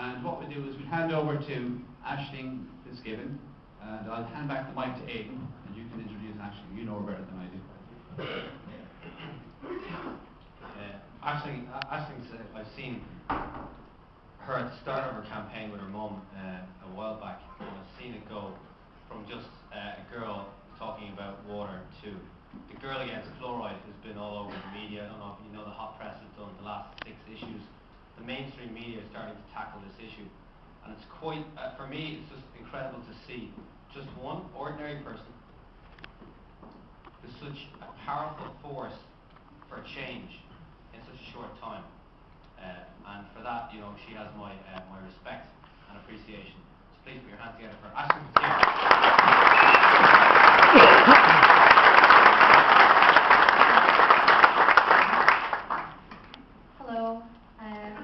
And what we'll do is we'll hand over to Aisling FitzGibbon, and I'll hand back the mic to Aidan, and you can introduce Aisling. You know her better than I do. Aisling's, I've seen her at the start of her campaign with her mum a while back, and I've seen it go from just a girl talking about water to the Girl Against Fluoride has been all over the media. I don't know if you know the hot press has done the last 6 issues. The mainstream media is starting to tackle this issue, and it's quite, for me, it's just incredible to see just one ordinary person with such a powerful force for change in such a short time, and for that, you know, she has my my respect and appreciation. So please put your hands together for Aisling FitzGibbon. Hello,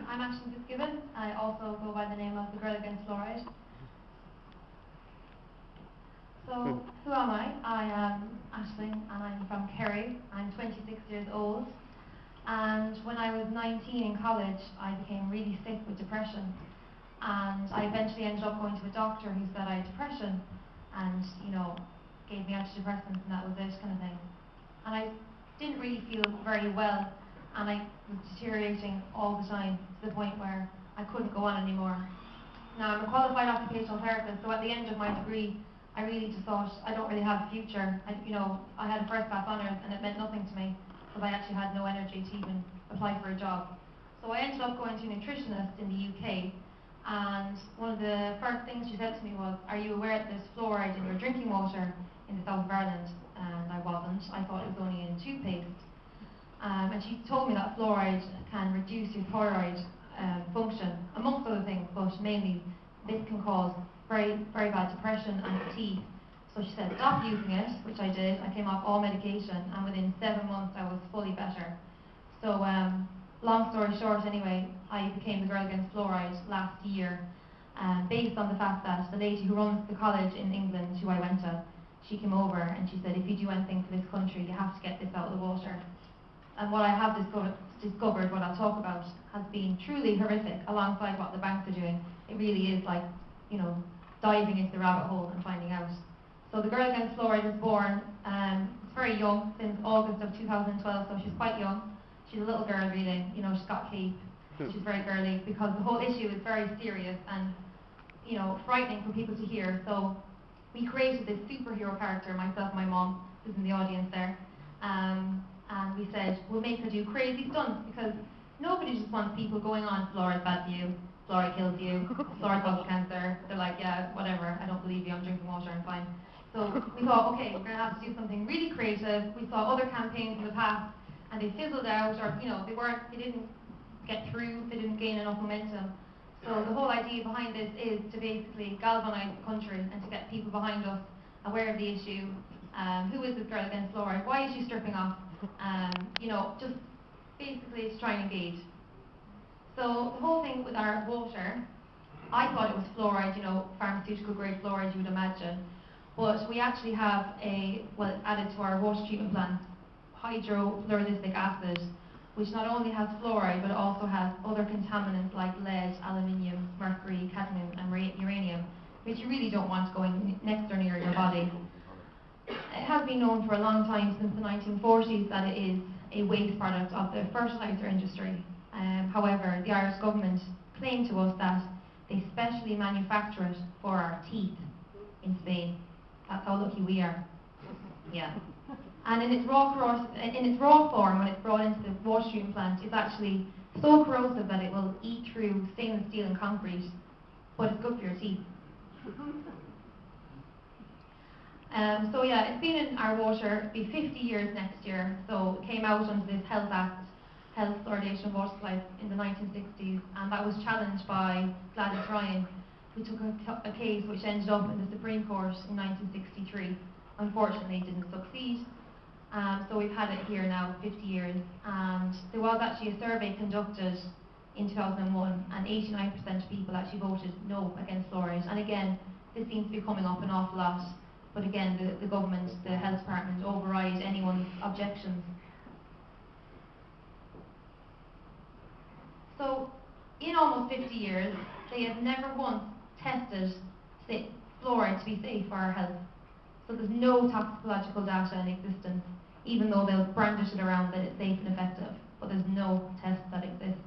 I'm Aisling FitzGibbon. I also go by the name of the Girl Against Fluoride. So, who am I? I am Aisling, and I'm from Kerry. I'm 26 years old, and when I was 19 in college, I became really sick with depression, and I eventually ended up going to a doctor who said I had depression, and, you know, gave me antidepressants, and that was it, kind of thing. And I didn't really feel very well, and I was deteriorating all the time, to the point where I couldn't go on anymore. Now, I'm a qualified occupational therapist, so at the end of my degree, I really just thought, I don't really have a future. I had a first class honours, and it meant nothing to me, because I actually had no energy to even apply for a job. So I ended up going to a nutritionist in the UK, and one of the first things she said to me was, "Are you aware that there's fluoride in your drinking water in the south of Ireland?" And I wasn't. I thought it was only in toothpaste. And she told me that fluoride can reduce your thyroid function, amongst other things, but mainly this can cause very, very bad depression and fatigue. So she said, stop using it, which I did. I came off all medication, and within 7 months I was fully better. So long story short anyway, I became the Girl Against Fluoride last year, based on the fact that the lady who runs the college in England, who I went to, she came over and she said, if you do anything for this country, you have to get this out of the water. And what I have discovered, what I'll talk about, has been truly horrific alongside what the banks are doing. It really is like, you know, diving into the rabbit hole and finding out. So the Girl Against Fluoride was born, very young, since August of 2012, so she's quite young. She's a little girl really, you know, she's got cape, she's very girly, because the whole issue is very serious and, you know, frightening for people to hear. So we created this superhero character, myself and my mom, who's in the audience there, and we said, we'll make her do crazy stunts, because nobody just wants people going on, fluoride's bad for you, fluoride kills you, fluoride causes cancer. They're like, yeah, whatever, I don't believe you, I'm drinking water, I'm fine. So we thought, okay, we're going to have to do something really creative. We saw other campaigns in the past, and they fizzled out, or, you know, they didn't get through, they didn't gain enough momentum. So the whole idea behind this is to basically galvanise the country and to get people behind us aware of the issue. Who is this Girl Against Fluoride? Why is she stripping off? You know, just basically to try and engage. So the whole thing with our water, I thought it was fluoride, you know, pharmaceutical grade fluoride you would imagine. But we actually have added to our water treatment plant, hydrofluoridic acid, which not only has fluoride, but also has other contaminants like lead, aluminium, mercury, cadmium, and uranium, which you really don't want going next or near your body. It has been known for a long time, since the 1940s, that it is a waste product of the fertilizer industry. However, the Irish government claimed to us that they specially manufacture it for our teeth in Spain. That's how lucky we are. Yeah. And in its raw form, when it's brought into the water treatment plant, it's actually so corrosive that it will eat through stainless steel and concrete, but it's good for your teeth. So yeah, it's been in our water. It'll be 50 years next year. So it came out under this Health Act, Health Fluoridation of Water Supplies, in the 1960s, and that was challenged by Gladys Ryan, who took a case which ended up in the Supreme Court in 1963. Unfortunately, it didn't succeed. So we've had it here now 50 years, and there was actually a survey conducted in 2001, and 89% of people actually voted no against fluoride. And again, this seems to be coming up an awful lot. But again, the government, the health department, override anyone's objections. So in almost 50 years, they have never once tested fluoride to be safe for our health. So there's no toxicological data in existence, even though they'll brandish it around that it's safe and effective, but there's no tests that exist.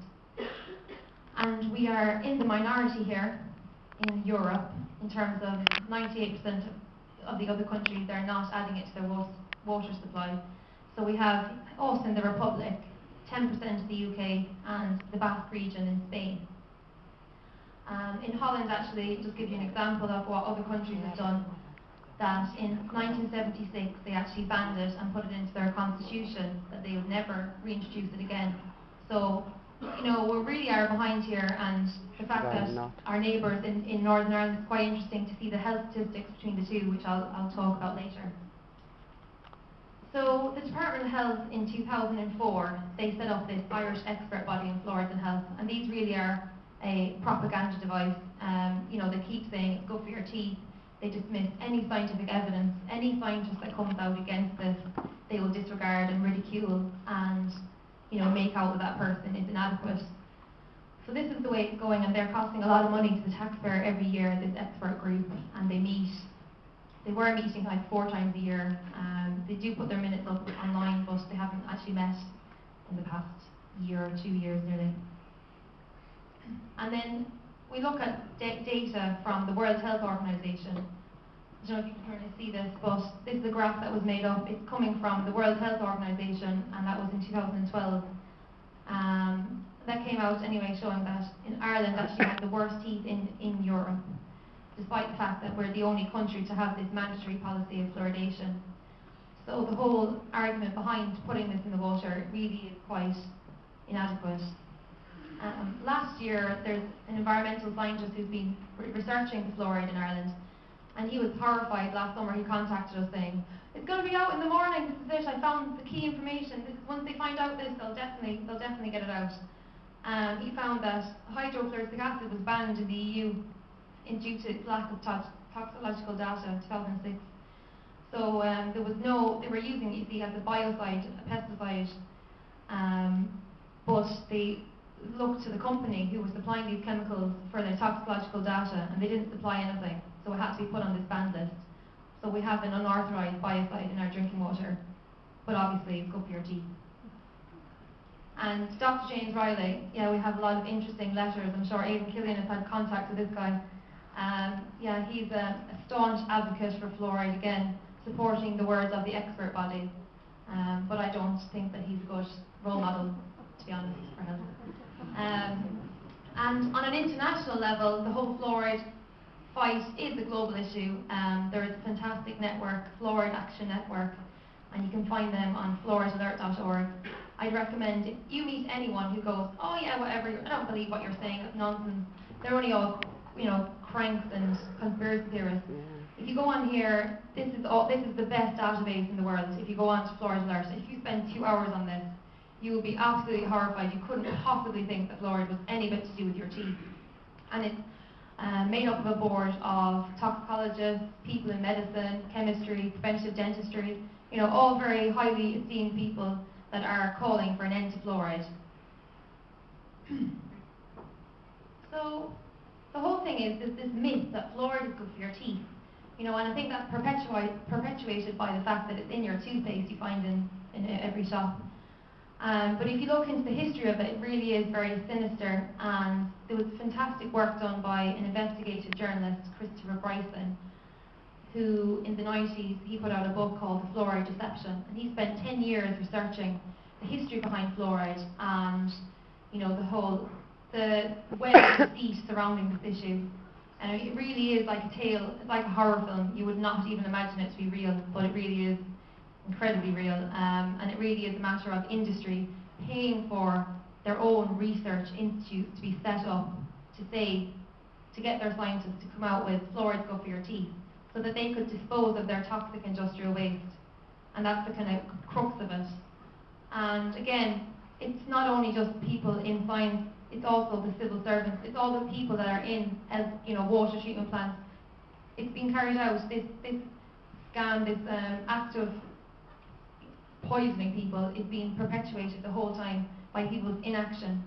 And we are in the minority here in Europe in terms of 98% of the other countries, they're not adding it to their water supply. So we have us in the Republic, 10% the UK, and the Basque region in Spain. In Holland, actually, just give you an example of what other countries have done, that in 1976 they actually banned it and put it into their constitution that they would never reintroduce it again. So, we really are behind here, and the fact that our neighbours in Northern Ireland, it's quite interesting to see the health statistics between the two, which I'll talk about later. So the Department of Health in 2004, they set up this Irish expert body on fluorides and health, and these really are a propaganda device. They keep saying it's good for your teeth. They dismiss any scientific evidence. Any scientist that comes out against this, they will disregard and ridicule and make out that that person is inadequate. So this is the way it's going, and they're costing a lot of money to the taxpayer every year, this expert group, and they meet. They were meeting like 4 times a year. They do put their minutes up online, but they haven't actually met in the past year or 2 years nearly. And then we look at data from the World Health Organization. I don't know if you can currently see this, but this is a graph that was made up. It's coming from the World Health Organization, and that was in 2012. That came out anyway, showing that in Ireland actually had the worst teeth in Europe, despite the fact that we're the only country to have this mandatory policy of fluoridation. So the whole argument behind putting this in the water really is quite inadequate. Last year, there's an environmental scientist who's been researching the fluoride in Ireland, and he was horrified. Last summer he contacted us saying, "It's going to be out in the morning, this is it, I found the key information, once they find out this, they'll definitely get it out." He found that hydrofluoric acid was banned in the EU due to its lack of toxicological data in 2006. So they were using it, you see, as a biocide, a pesticide, but they looked to the company who was supplying these chemicals for their toxicological data, and they didn't supply anything, so it had to be put on this banned list. So we have an unauthorised biocide in our drinking water, but obviously it's good for your teeth. And Dr. James Riley, we have a lot of interesting letters. I'm sure Aidan Killian has had contact with this guy. He's a staunch advocate for fluoride, again, supporting the words of the expert body. But I don't think that he's a good role model, to be honest, for health. And on an international level, the whole fluoride fight is a global issue. There is a fantastic network, Fluoride Action Network, and you can find them on fluoridealert.org. I'd recommend, if you meet anyone who goes, "Oh yeah, whatever, I don't believe what you're saying, it's nonsense," they're only all, cranks and conspiracy theorists. If you go on here, this is the best database in the world. If you go on to Fluoride Alert, if you spend 2 hours on this, you will be absolutely horrified. You couldn't possibly think that fluoride was any bit to do with your teeth. And it's made up of a board of toxicologists, people in medicine, chemistry, preventive dentistry, all very highly esteemed people that are calling for an end to fluoride. So the whole thing is this myth that fluoride is good for your teeth, and I think that's perpetuated by the fact that it's in your toothpaste you find in every shop. But if you look into the history of it, it really is very sinister, and there was fantastic work done by an investigative journalist, Christopher Bryson, who in the 90s, he put out a book called The Fluoride Deception, and he spent 10 years researching the history behind fluoride and, the web of deceit surrounding this issue. And it really is like a tale, it's like a horror film. You would not even imagine it to be real, but it really is incredibly real. And it really is a matter of industry paying for their own research institutes to be set up to get their scientists to come out with fluoride's good for your teeth, so that they could dispose of their toxic industrial waste. And that's the kind of crux of it. And again, it's not only just people in science, it's also the civil servants, it's all the people that are in, water treatment plants. It's been carried out, this scam, this act of poisoning people is being perpetuated the whole time by people's inaction.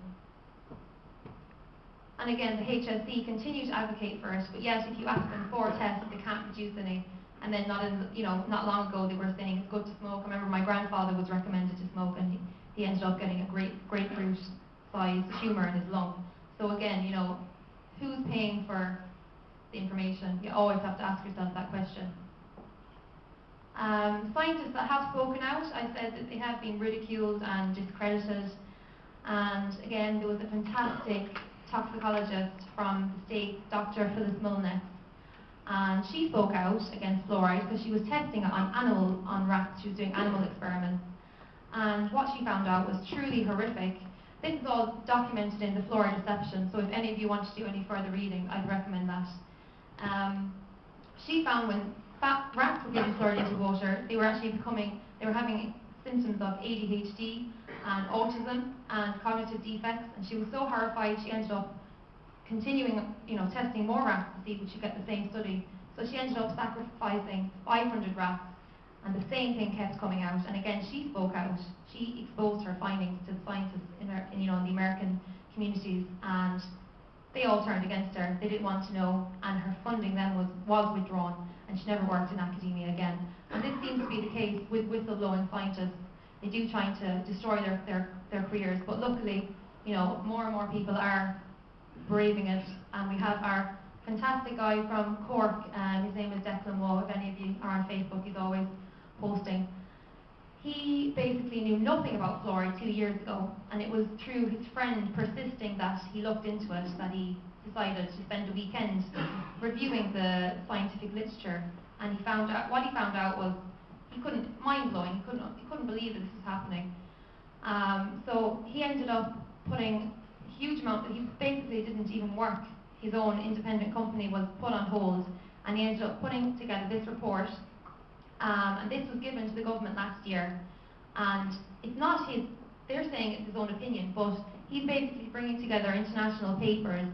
And again, the HSE continue to advocate for it, but yet if you ask them for tests, they can't produce any. And then not long ago they were saying it's good to smoke. I remember my grandfather was recommended to smoke, and he ended up getting a grapefruit-sized tumour in his lung. So again, who's paying for the information? You always have to ask yourself that question. Scientists that have spoken out, I said that they have been ridiculed and discredited. And again, there was a fantastic toxicologist from the States, Dr. Phyllis Mulnex, and she spoke out against fluoride because she was testing it on rats. She was doing animal experiments, and what she found out was truly horrific. This is all documented in the Fluoride Deception, so if any of you want to do any further reading, I'd recommend that. She found when rats were given fluoridated water, they were having symptoms of ADHD and autism and cognitive defects, and she was so horrified she ended up continuing, testing more rats to see if she get the same study. So she ended up sacrificing 500 rats, and the same thing kept coming out. And again, she spoke out. She exposed her findings to the scientists in the American communities, and they all turned against her. They didn't want to know, and her funding then was withdrawn, and she never worked in academia again. And this seems to be the case with whistleblowing scientists. They do try to destroy their careers, but luckily, more and more people are braving it. And we have our fantastic guy from Cork, his name is Declan Waugh. If any of you are on Facebook, he's always posting. He basically knew nothing about fluoride 2 years ago, and it was through his friend persisting that he looked into it that he decided to spend a weekend reviewing the scientific literature. And what he found out was mind-blowing. He couldn't believe that this was happening. So he ended up putting a huge amount. He basically didn't even work. His own independent company was put on hold, and he ended up putting together this report. And this was given to the government last year. And it's not his. They're saying it's his own opinion, but he's basically bringing together international papers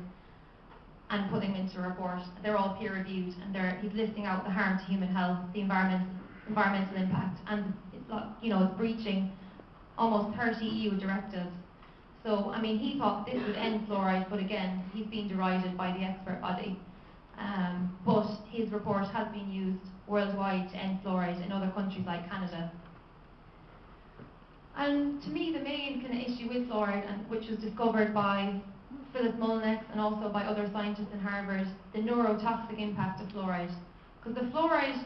and putting them into a report. They're all peer-reviewed, and he's listing out the harm to human health, the environmental impact, and it's breaching almost 30 EU directives. So, he thought this would end fluoride, but again, he's being derided by the expert body. But his report has been used worldwide to end fluoride in other countries like Canada. And to me, the main kind of issue with fluoride, which was discovered by Phyllis Mulnex and also by other scientists in Harvard, the neurotoxic impact of fluoride. Because the fluoride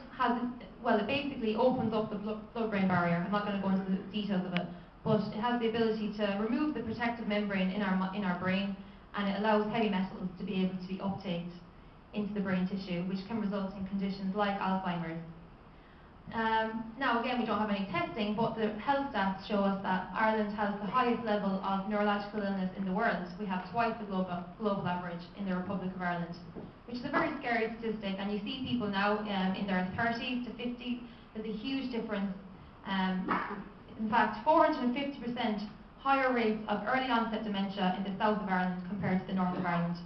it basically opens up the blood-brain barrier. I'm not going to go into the details of it, but it has the ability to remove the protective membrane in our brain, and it allows heavy metals to be able to be uptaked into the brain tissue, which can result in conditions like Alzheimer's. Now again, we don't have any testing, but the health stats show us that Ireland has the highest level of neurological illness in the world. We have twice the global average in the Republic of Ireland, which is a very scary statistic. And you see people now in their 30s to 50s. There's a huge difference. In fact, 450% higher rates of early onset dementia in the south of Ireland compared to the north of Ireland.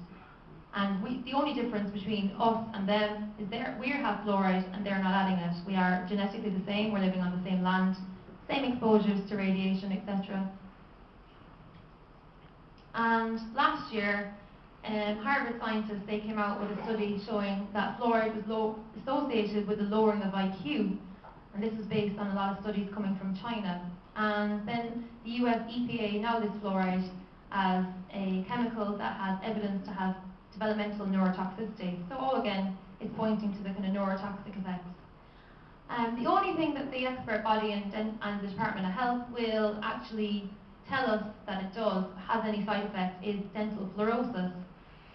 And the only difference between us and them is we have fluoride and they're not adding it. We are genetically the same, we're living on the same land, same exposures to radiation, etc. And last year, Harvard scientists, they came out with a study showing that fluoride was associated with the lowering of IQ. And this was based on a lot of studies coming from China. And then the US EPA now lists fluoride as a chemical that has evidence to have developmental neurotoxicity. So all again, it's pointing to the kind of neurotoxic effects. The only thing that the expert body and the Department of Health will actually tell us that it has any side effects is dental fluorosis.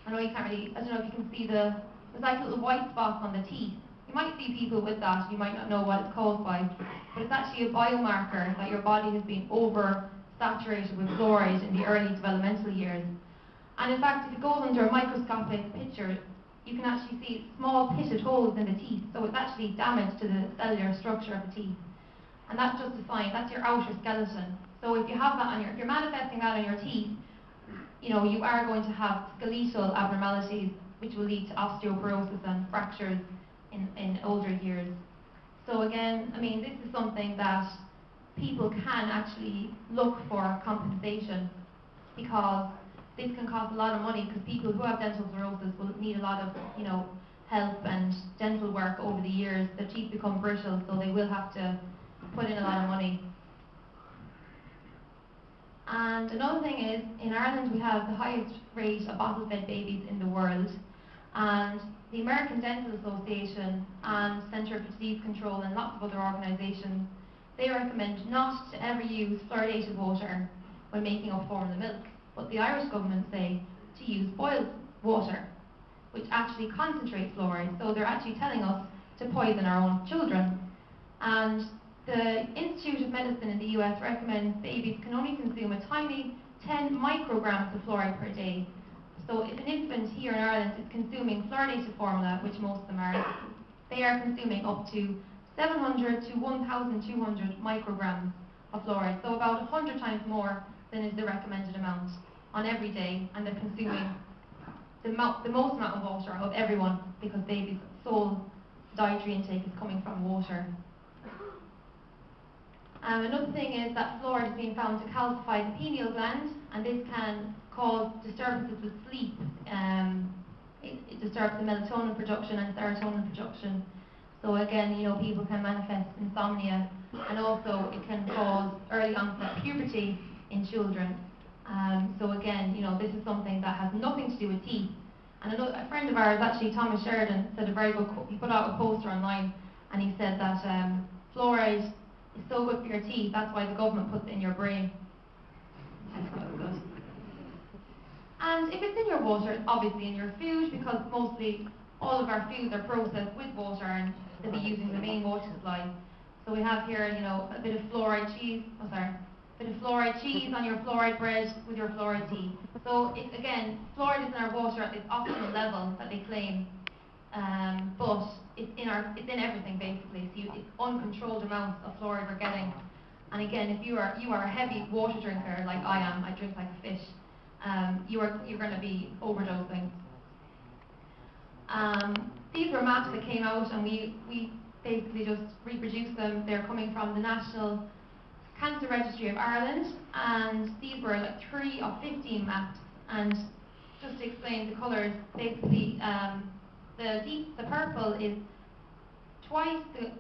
I know you can't really, I don't know if you can see there's like little white spots on the teeth. You might see people with that, you might not know what it's caused by, but it's actually a biomarker that your body has been oversaturated with fluoride in the early developmental years. And in fact, if it goes under a microscopic picture, you can actually see small pitted holes in the teeth, so it's actually damage to the cellular structure of the teeth. And that's just a sign, that's your outer skeleton. So if you have that if you're manifesting that on your teeth, you are going to have skeletal abnormalities, which will lead to osteoporosis and fractures in older years. So again, this is something that people can actually look for compensation, because this can cost a lot of money because people who have dental fluorosis will need a lot of, help and dental work over the years. Their teeth become brittle, so they will have to put in a lot of money. And another thing is, in Ireland we have the highest rate of bottle-fed babies in the world, and the American Dental Association and Centre for Disease Control and lots of other organisations, they recommend not to ever use fluoridated water when making up formula milk, but the Irish government say to use boiled water, which actually concentrates fluoride, so they're actually telling us to poison our own children. And the Institute of Medicine in the US recommends babies can only consume a tiny 10 micrograms of fluoride per day. So if an infant here in Ireland is consuming fluoridated formula, which most of them are, they are consuming up to 700 to 1,200 micrograms of fluoride, so about 100 times more than is the recommended amount on every day, and they're consuming the most amount of water of everyone because babies' sole dietary intake is coming from water. Another thing is that fluoride has been found to calcify the pineal gland, and this can cause disturbances with sleep. It disturbs the melatonin production and serotonin production. So again, people can manifest insomnia, and also it can cause early onset puberty in children. So again, this is something that has nothing to do with teeth. And a friend of ours, actually Thomas Sheridan, said a very good quote. He put out a poster online, and he said that fluoride is so good for your teeth, that's why the government puts it in your brain. That's quite good. And if it's in your water, it's obviously in your food, because mostly all of our foods are processed with water, and they'll be using the main water supply. So we have here, a bit of fluoride cheese, bit of fluoride cheese on your fluoride bread with your fluoride tea. So again, fluoride is in our water at this optimal level that they claim, but it's in everything basically. So it's uncontrolled amounts of fluoride we're getting. And again, if you are a heavy water drinker like I am, I drink like a fish, you're going to be overdosing. These were maps that came out, and we basically just reproduced them. They're coming from the National Cancer Registry of Ireland, and these were like 3 of 15 maps. And just to explain the colours, basically the purple is twice the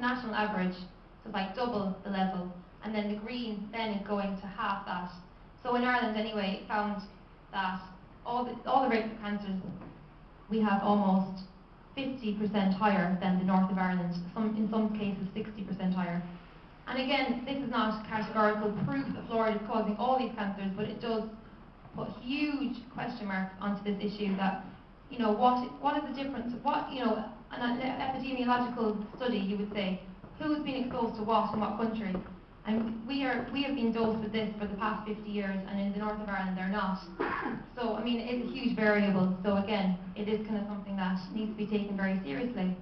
national average, so it's like double the level, and then the green then is going to half that. So in Ireland anyway, it found that all the rates of cancers, we have almost 50% higher than the north of Ireland, in some cases 60% higher. And again, this is not categorical proof that fluoride is causing all these cancers, but it does put huge question marks onto this issue that, what is the difference, an epidemiological study, you would say, who has been exposed to what in what country? And we have been dosed with this for the past 50 years, and in the north of Ireland they're not. So, it's a huge variable. So again, it is kind of something that needs to be taken very seriously.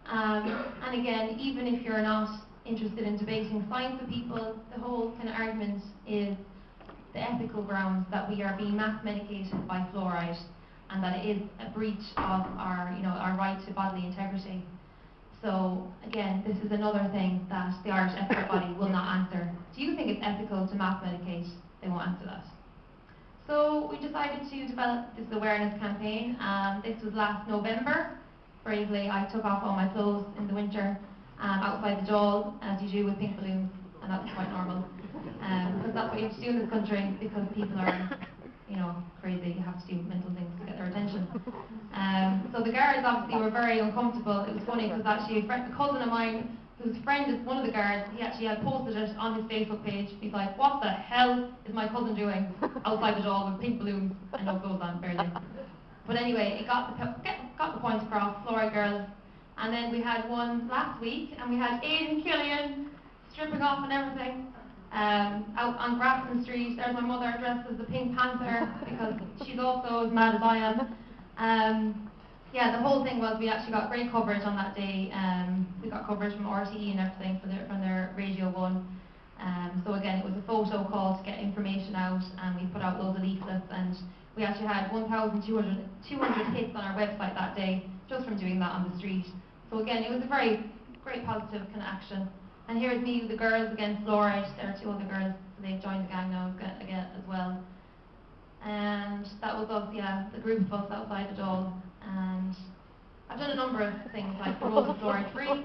And again, even if you're not interested in debating science with people, the whole kind of argument is the ethical grounds that we are being mass medicated by fluoride, and that it is a breach of our right to bodily integrity. So again, this is another thing that the Irish ethical body will not answer. Do you think it's ethical to mass medicate? They won't answer that. So we decided to develop this awareness campaign. This was last November. Bravely, I took off all my clothes in the winter outside the Dáil, as you do with pink balloons, and that's quite normal. Because that's what you have to do in this country, because people are, crazy. You have to do mental things to get their attention. So the guards obviously were very uncomfortable. It was funny because actually a cousin of mine, whose friend is one of the guards, he actually had posted it on his Facebook page. He's like, "What the hell is my cousin doing outside the Dáil with pink balloons?" And no clothes on, barely. But anyway, it got the point across, Fluoride Girls. And then we had one last week, and we had Aidan Killian stripping off and everything. Out on Grafton Street. There's my mother dressed as the Pink Panther, because she's also as mad as I am. The whole thing was we actually got great coverage on that day. We got coverage from RTE and everything from their Radio 1. So again, it was a photo call to get information out, and we put out loads of leaflets, and we actually had 1,200 hits on our website that day just from doing that on the street. So again, it was a very great positive kind of action. And here's me with the Girls Against Fluoride. There are two other girls, so they've joined the gang now again as well. And that was us, yeah, the group of us outside the Dáil. And I've done a number of things like the Road to Fluoride Free.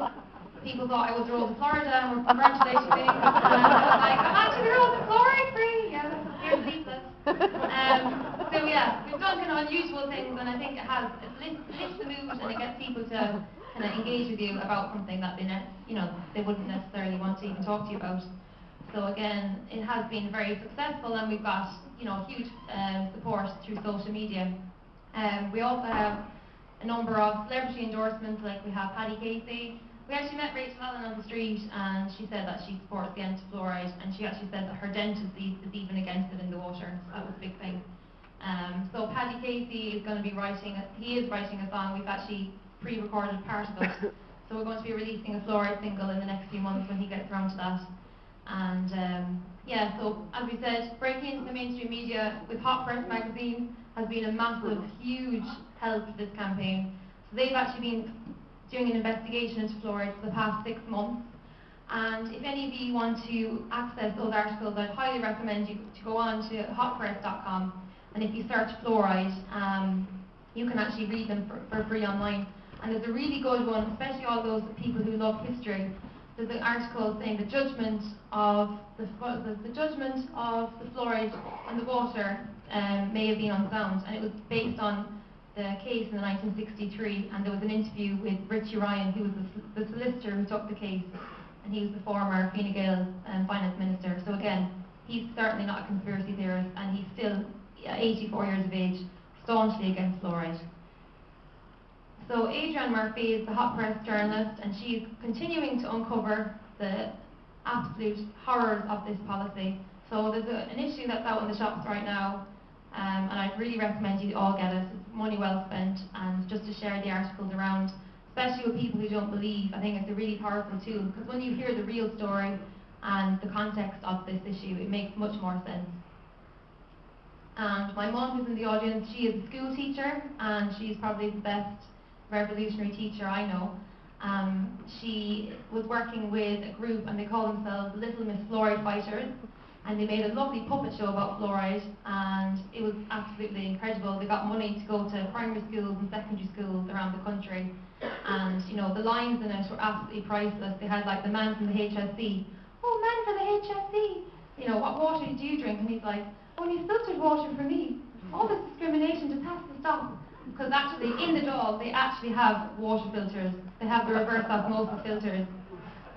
People thought I was the Road to Florida and were congratulating me. And I was like, I'm actually the Road to Fluoride Free. Yeah, that's here's leaflet. So yeah, we've done kind of unusual things, and I think it lifts the mood and it gets people to kind of engage with you about something that they wouldn't necessarily want to even talk to you about. So again, it has been very successful, and we've got huge support through social media. We also have a number of celebrity endorsements, like we have Paddy Casey. We actually met Rachel Allen on the street, and she said that she supports against fluoride, and she actually said that her dentist is even against it in the water. So that was a big thing. So Paddy Casey is going to be writing a song. We've actually pre-recorded part of it. So we're going to be releasing a fluoride single in the next few months when he gets around to that. And yeah, so as we said, breaking into the mainstream media with Hot Press magazine has been a massive, huge help to this campaign. So they've actually been doing an investigation into fluoride for the past 6 months. And if any of you want to access those articles, I'd highly recommend you to go on to hotpress.com, and if you search fluoride, you can actually read them for free online. And there's a really good one, especially all those people who love history. There's an article saying the judgment of the fluoride in the water may have been unsound, and it was based on the case in 1963, and there was an interview with Richie Ryan, who was the solicitor who took the case, and he was the former Fine Gael finance minister. So again, he's certainly not a conspiracy theorist, and he's still 84 years of age, staunchly against fluoride. So Adrienne Murphy is the Hot Press journalist, and she's continuing to uncover the absolute horrors of this policy. So there's an issue that's out in the shops right now, and I'd really recommend you all get it. It's money well spent, and just to share the articles around, especially with people who don't believe. I think it's a really powerful tool, because when you hear the real story and the context of this issue, it makes much more sense. And my mum, who's in the audience, she is a school teacher, and she's probably the best revolutionary teacher I know. She was working with a group, and they call themselves the Little Miss Fluoride Fighters, and they made a lovely puppet show about fluoride, and it was absolutely incredible. They got money to go to primary schools and secondary schools around the country, and the lines in it were absolutely priceless. They had like the man from the HSC, "Oh, man from the HSC, what water do you drink?" And he's like, "Only filtered water for me. All this discrimination just has to stop." Because actually, in the Dáil, they actually have water filters. They have the reverse osmosis filters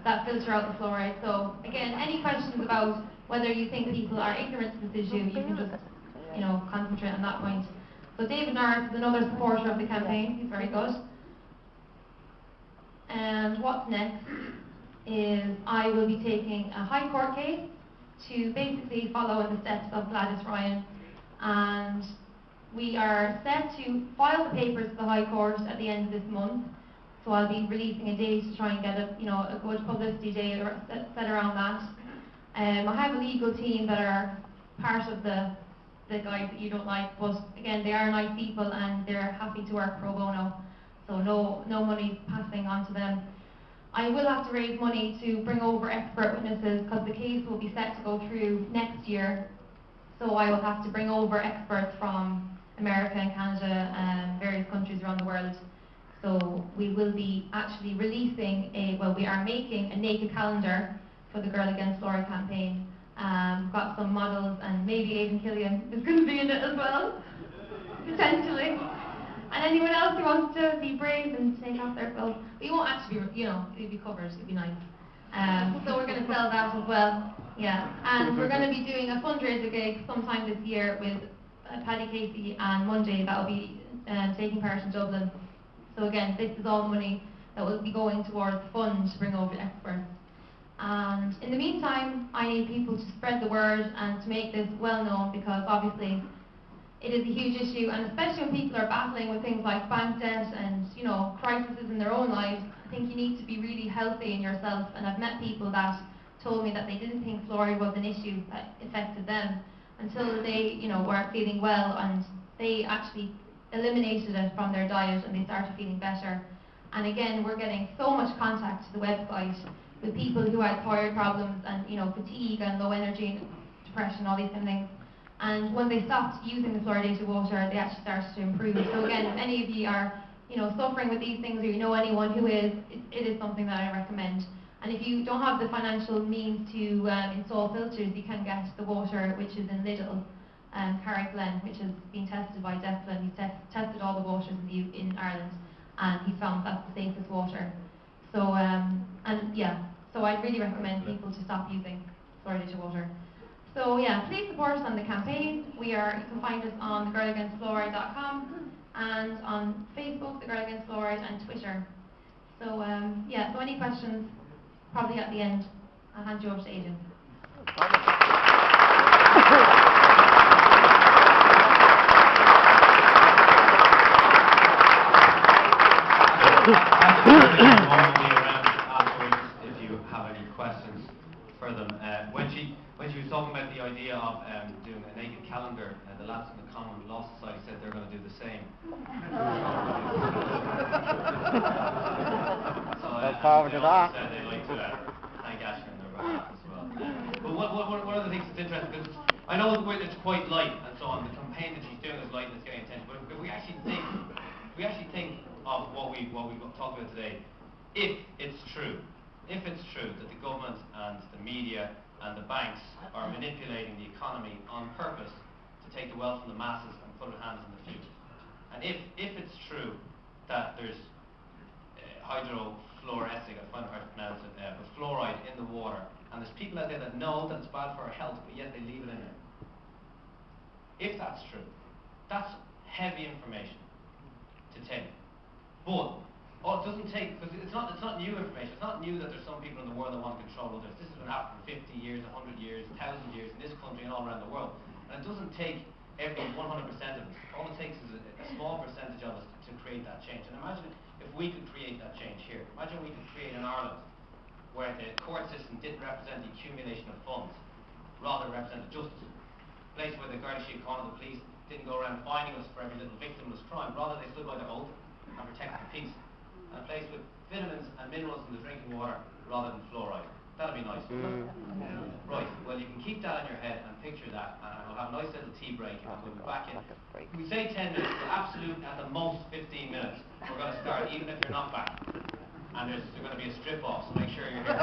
that filter out the fluoride. So again, any questions about whether you think people are ignorant to this issue, you can just, concentrate on that point. So David Norris is another supporter of the campaign. He's very good. And what's next is I will be taking a High Court case to basically follow in the steps of Gladys Ryan, and we are set to file the papers to the High Court at the end of this month. So I'll be releasing a date to try and get a good publicity day set around that. I have a legal team that are part of the guys that you don't like, but again, they are nice people and they're happy to work pro bono. So no money passing on to them. I will have to raise money to bring over expert witnesses, because the case will be set to go through next year. So I will have to bring over experts from America and Canada and various countries around the world. So we will be actually releasing we are making a naked calendar for the Girl Against Fluoride campaign. We've got some models, and maybe Aidan Killian is going to be in it as well, potentially. And anyone else who wants to be brave and take off their clothes. We won't actually, it'll be covered, it'll be nice. So we're going to sell that as well. Yeah, and we're going to be doing a fundraiser gig sometime this year with Paddy Casey and Monday. That will be taking part in Dublin. So again, this is all money that will be going towards the fund to bring over experts. And in the meantime, I need people to spread the word and to make this well known, because obviously it is a huge issue, and especially when people are battling with things like bank debt and crises in their own lives. I think you need to be really healthy in yourself, and I've met people that told me that they didn't think fluoride was an issue that affected them until they weren't feeling well, and they actually eliminated it from their diet and they started feeling better. And again, we're getting so much contact to the website. with people who had thyroid problems and, you know, fatigue and low energy and depression, all these kind of things. And when they stopped using the fluoridated water, they actually started to improve. So again, if any of you are, you know, suffering with these things, or you know anyone who is, it is something that I recommend. And if you don't have the financial means to install filters, you can get the water which is in Lidl, Carrick-Glen, which has been tested by Declan. He's tested all the waters in Ireland, and he found that's the safest water. So, so I'd really recommend people to stop using fluoridated water. So yeah, please support us on the campaign. You can find us on girlagainstfluoride.com and on Facebook, the Girl Against Fluoride, and Twitter. So so any questions, probably at the end. I'll hand you over to Aidan. If you have any questions for them. When she was talking about the idea of doing a naked calendar, the lads in the Common Law Society said they're going to do the same. Look forward to that. They like to thank Aisling and their behalf as well. But one of the things that's interesting, because I know it's quite light and so on, the campaign that she's doing is light and it's getting attention, but if we actually think of what we talked about today, if it's true that the government and the media and the banks are manipulating the economy on purpose to take the wealth from the masses and put their hands in the future, and if it's true that there's hydrofluoric, I find it hard to pronounce it, but fluoride in the water, and there's people out there that know that it's bad for our health, but yet they leave it in there. If that's true, that's heavy information to take. But it doesn't take, because it's not new information. It's not new that there's some people in the world that want to control others. This has been happening for 50 years, 100 years, 1,000 years in this country and all around the world. And it doesn't take every 100% of us. All it takes is a small percentage of us to create that change. And imagine if we could create that change here. Imagine we could create in Ireland where the court system didn't represent the accumulation of funds, rather represented justice. A place where the Garda Síochána, the police, didn't go around finding us for every little victimless crime. Rather, they stood by their oath and protected the peace. And a place with vitamins and minerals in the drinking water rather than fluoride. That'd be nice. Right, well you can keep that in your head and picture that, and we'll have a nice little tea break and we'll be back in. We say 10 minutes, but absolute at the most 15 minutes. We're going to start even if you're not back. And there's going to be a strip off, so make sure you're here.